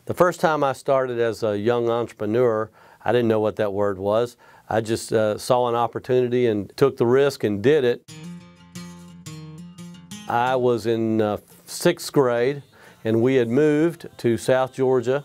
The first time I started as a young entrepreneur, I didn't know what that word was. I just saw an opportunity and took the risk and did it. I was in 6th grade and we had moved to South Georgia,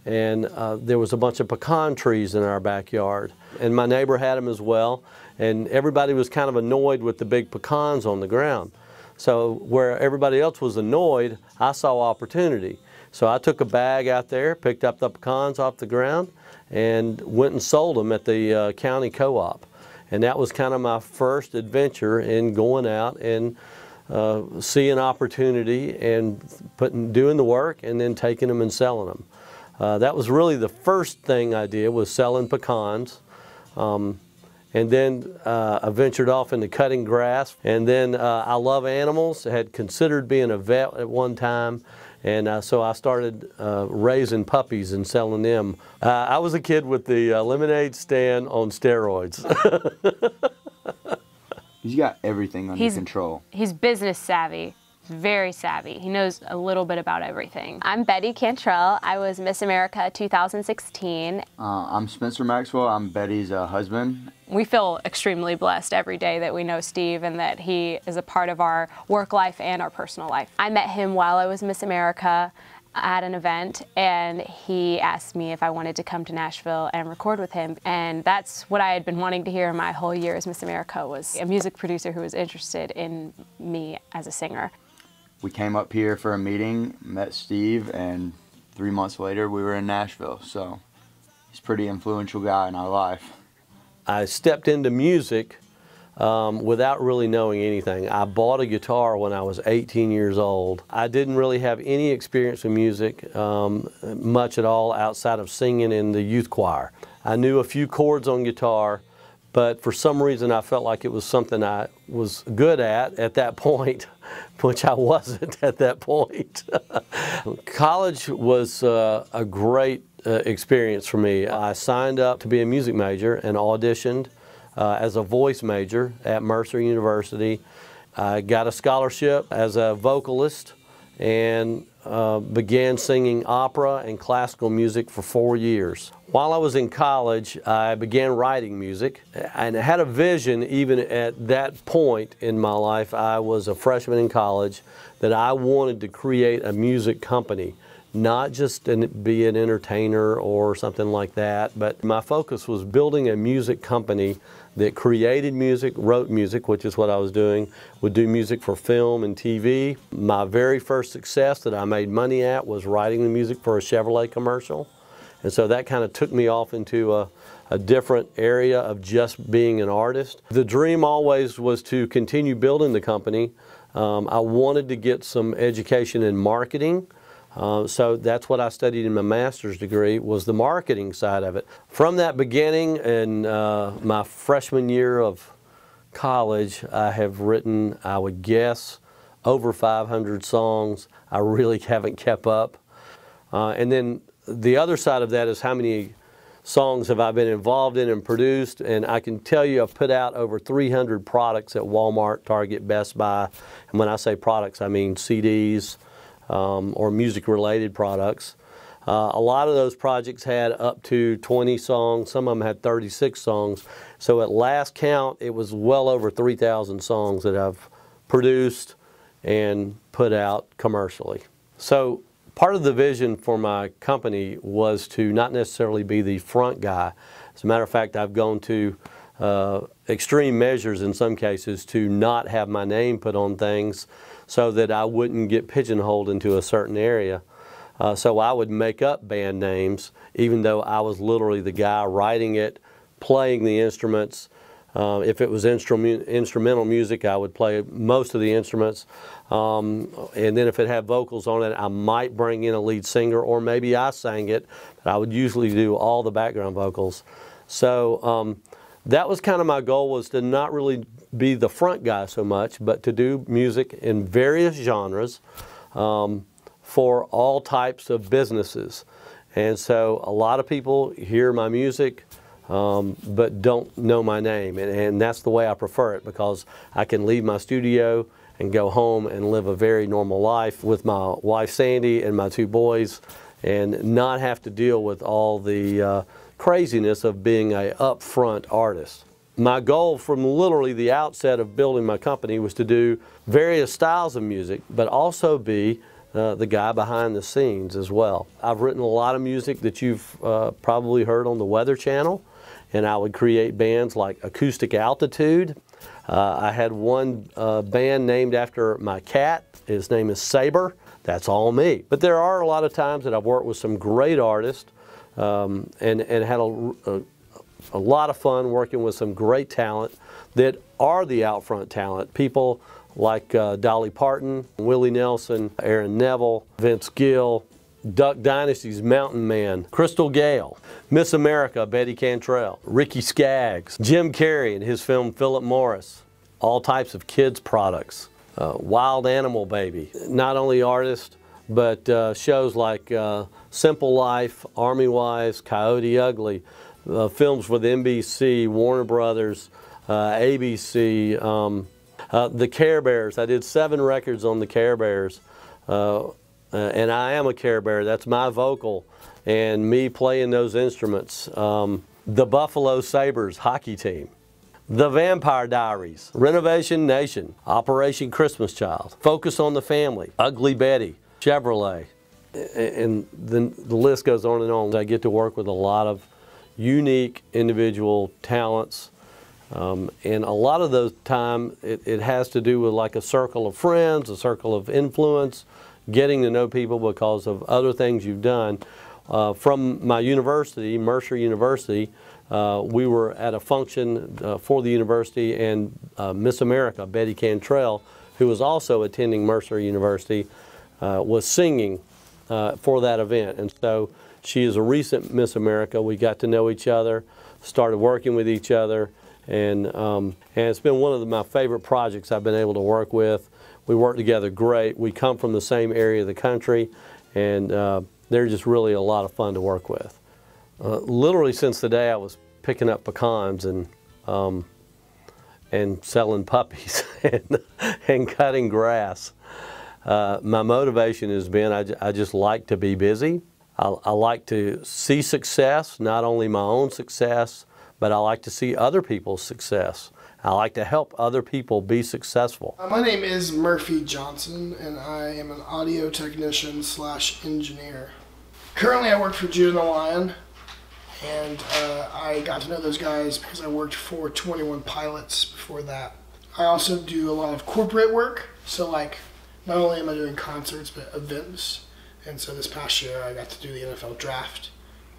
and there was a bunch of pecan trees in our backyard. And my neighbor had them as well, and everybody was kind of annoyed with the big pecans on the ground. So where everybody else was annoyed, I saw opportunity. So I took a bag out there, picked up the pecans off the ground, and went and sold them at the county co-op. And that was kind of my first adventure in going out and seeing opportunity and doing the work and then taking them and selling them. That was really the first thing I did, was selling pecans. And then I ventured off into cutting grass. And then I love animals. I had considered being a vet at one time. And so I started raising puppies and selling them. I was a kid with the lemonade stand on steroids. He's got everything under control. He's business savvy. Very savvy. He knows a little bit about everything. I'm Betty Cantrell. I was Miss America 2016. I'm Spencer Maxwell. I'm Betty's husband. We feel extremely blessed every day that we know Steve and that he is a part of our work life and our personal life. I met him while I was Miss America at an event, and he asked me if I wanted to come to Nashville and record with him. And that's what I had been wanting to hear my whole year as Miss America, was a music producer who was interested in me as a singer. We came up here for a meeting, met Steve, and 3 months later we were in Nashville. So he's a pretty influential guy in our life. I stepped into music without really knowing anything. I bought a guitar when I was 18 years old. I didn't really have any experience in music, much at all, outside of singing in the youth choir. I knew a few chords on guitar, but for some reason I felt like it was something I was good at that point, which I wasn't at that point. College was a great experience for me. I signed up to be a music major and auditioned as a voice major at Mercer University. I got a scholarship as a vocalist and began singing opera and classical music for 4 years. While I was in college, I began writing music, and I had a vision even at that point in my life. I was a freshman in college, that I wanted to create a music company, not just be an entertainer or something like that, but my focus was building a music company that created music, wrote music, which is what I was doing, would do music for film and TV. My very first success that I made money at was writing the music for a Chevrolet commercial. And so that kind of took me off into a different area of just being an artist. The dream always was to continue building the company. I wanted to get some education in marketing. So that's what I studied in my master's degree, was the marketing side of it. From that beginning, in my freshman year of college, I have written, I would guess, over 500 songs. I really haven't kept up. And then the other side of that is how many songs have I been involved in and produced, and I can tell you I've put out over 300 products at Walmart, Target, Best Buy. And when I say products, I mean CDs, or music-related products. A lot of those projects had up to 20 songs. Some of them had 36 songs. So at last count, it was well over 3,000 songs that I've produced and put out commercially. So part of the vision for my company was to not necessarily be the front guy. As a matter of fact, I've gone to extreme measures in some cases to not have my name put on things so that I wouldn't get pigeonholed into a certain area. So I would make up band names, even though I was literally the guy writing it, playing the instruments. If it was instrumental music, I would play most of the instruments. And then if it had vocals on it, I might bring in a lead singer, or maybe I sang it, but I would usually do all the background vocals. So that was kind of my goal, was to not really be the front guy so much, but to do music in various genres for all types of businesses. And so a lot of people hear my music but don't know my name, and that's the way I prefer it, because I can leave my studio and go home and live a very normal life with my wife Sandy and my 2 boys, and not have to deal with all the craziness of being an upfront artist. My goal from literally the outset of building my company was to do various styles of music, but also be the guy behind the scenes as well. I've written a lot of music that you've probably heard on the Weather Channel, and I would create bands like Acoustic Altitude. I had one band named after my cat. His name is Saber. That's all me. But there are a lot of times that I've worked with some great artists and had a lot of fun working with some great talent that are the out front talent. People like Dolly Parton, Willie Nelson, Aaron Neville, Vince Gill, Duck Dynasty's Mountain Man, Crystal Gale, Miss America, Betty Cantrell, Ricky Skaggs, Jim Carrey and his film Philip Morris, all types of kids products, Wild Animal Baby. Not only artists, but shows like Simple Life, Army Wives, Coyote Ugly, films with NBC, Warner Brothers, ABC, the Care Bears. I did 7 records on the Care Bears, and I am a Care Bear. That's my vocal, and me playing those instruments. The Buffalo Sabres hockey team, The Vampire Diaries, Renovation Nation, Operation Christmas Child, Focus on the Family, Ugly Betty, Chevrolet, and then the list goes on and on. I get to work with a lot of unique individual talents, and a lot of those time it has to do with like a circle of friends, a circle of influence, getting to know people because of other things you've done. From my university, Mercer University, we were at a function for the university, and Miss America, Betty Cantrell, who was also attending Mercer University, was singing for that event. And so she is a recent Miss America. We got to know each other, started working with each other, and it's been one of my favorite projects I've been able to work with. We work together great. We come from the same area of the country, and they're just really a lot of fun to work with. Literally since the day I was picking up pecans and selling puppies and cutting grass, my motivation has been I just like to be busy. I like to see success, not only my own success, but I like to see other people's success. I like to help other people be successful. My name is Murphy Johnson, and I am an audio technician / engineer. Currently I work for Judah and the Lion, and I got to know those guys because I worked for 21 Pilots before that. I also do a lot of corporate work, so like not only am I doing concerts, but events. And so this past year I got to do the NFL draft,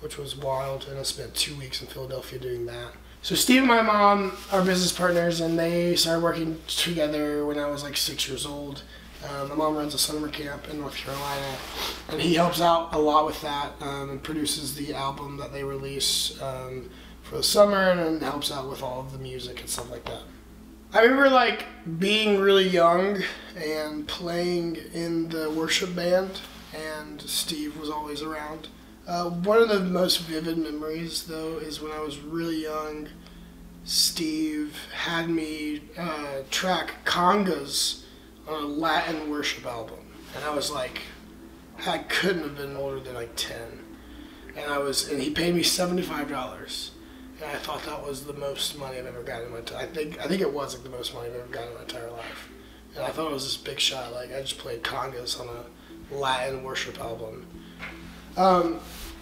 which was wild, and I spent 2 weeks in Philadelphia doing that. So Steve and my mom are business partners, and they started working together when I was like 6 years old. My mom runs a summer camp in North Carolina, and he helps out a lot with that and produces the album that they release for the summer, and then helps out with all of the music and stuff like that. I remember like being really young and playing in the worship band, and Steve was always around. One of the most vivid memories, though, is when I was really young, Steve had me track congas on a Latin worship album. And I was like, I couldn't have been older than like 10. And he paid me $75. And I thought that was the most money I've ever gotten in my entire life. I think it was like the most money I've ever gotten in my entire life. And I thought it was this big shot. Like, I just played congas on a Latin worship album.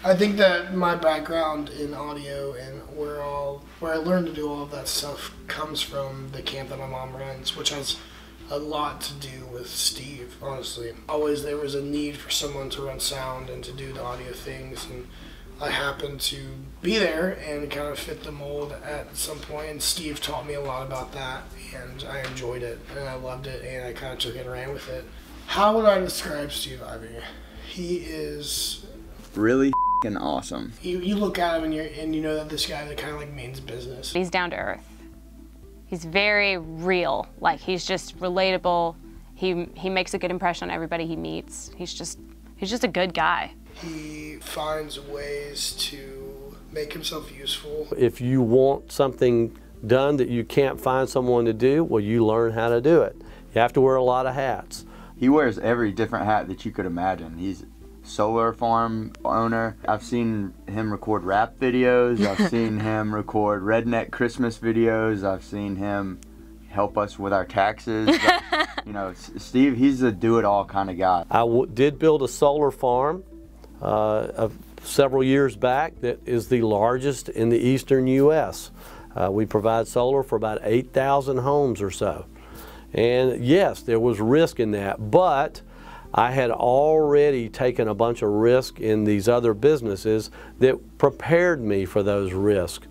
I think that my background in audio and where I learned to do all of that stuff comes from the camp that my mom runs, which has a lot to do with Steve, honestly. Always there was a need for someone to run sound and to do the audio things, and I happened to be there and kind of fit the mold at some point, and Steve taught me a lot about that, and I enjoyed it, and I loved it, and I kind of took it and ran with it. How would I describe Steve Ivey? He is Really awesome. You look at him and you know that this guy that kind of like means business. He's down to earth. He's very real. Like, he's just relatable. He makes a good impression on everybody he meets. He's just a good guy. He finds ways to make himself useful. If you want something done that you can't find someone to do, well, you learn how to do it. You have to wear a lot of hats. He wears every different hat that you could imagine. He's solar farm owner. I've seen him record rap videos. I've seen him record redneck Christmas videos. I've seen him help us with our taxes. You know, Steve, he's a do-it-all kind of guy. I did build a solar farm several years back that is the largest in the eastern U.S. We provide solar for about 8,000 homes or so. And yes, there was risk in that, but I had already taken a bunch of risk in these other businesses that prepared me for those risks.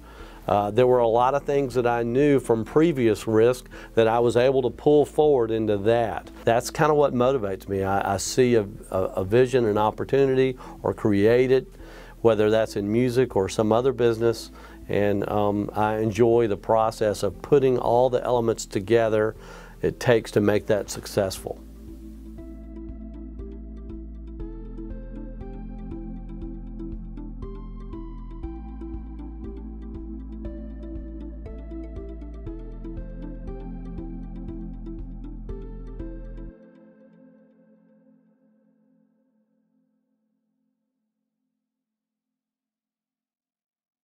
There were a lot of things that I knew from previous risk that I was able to pull forward into that. That's kind of what motivates me. I see a vision, an opportunity, or create it, whether that's in music or some other business, and I enjoy the process of putting all the elements together it takes to make that successful.